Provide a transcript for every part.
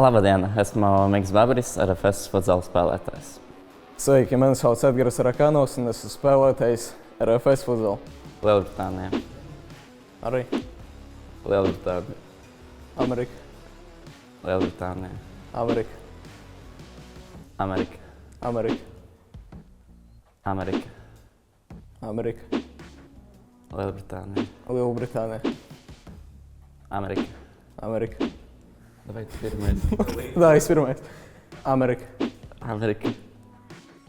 Labdien, esmu Miks Babris, RFS futzāla spēlētājs. Sveiki, mani sauc Edgars Rakanovs un esmu spēlētājs RFS futzāla. Lielbritānija. Arī Lielbritānija. Amerika. Lielbritānija. Amerika. Amerika. Amerika. Amerika. Amerika. Lielbritānija. Lielbritānija. Amerika. Amerika. Vai tu pirmais? Tā, es pirmais. Amerika. Amerika.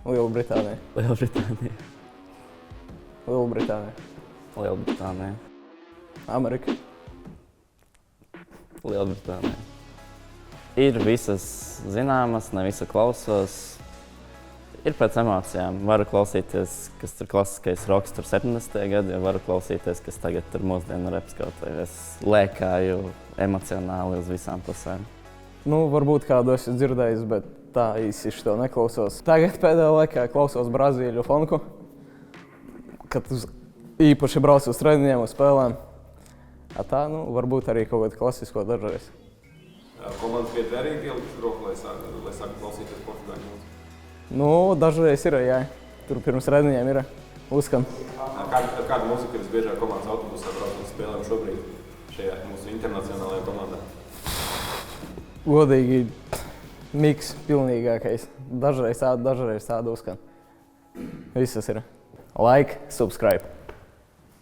Lielbritānija. Lielbritānija. Lielbritānija. Lielbritānija. Amerika. Lielbritānija. Ir visas zināmas, ne visu klausos. Ir pēc emocijām. Varu klausīties, kas ir klasiskais roks tur 70. gadi, varu klausīties, kas tagad ir mūsdienu reps kaut vai. Es lēkāju emocionāli uz visām pusēm. Nu, varbūt kādu esmu dzirdējis, bet tā īsti to neklausos. Tagad pēdējā laikā klausos Brazīļu funku, kad īpaši braucu uz treniņiem, uz spēlēm. Tā, nu, varbūt arī kaut kādu klasisko dažreiz. Komandas biedri arī ielikt roku, lai sāktu klausīties portugāļu mūziku? Nu, dažreiz ir, jā. Tur pirms treniņiem ir uzskan. Kāda mūzika ir visbiežāk komandas autobusā brauc un spēlēm šobrīd šajā mūsu internacionālajā komandā? Godīgi, miks pilnīgākais. Dažreiz tāda uzskan. Visas ir. Like, subscribe.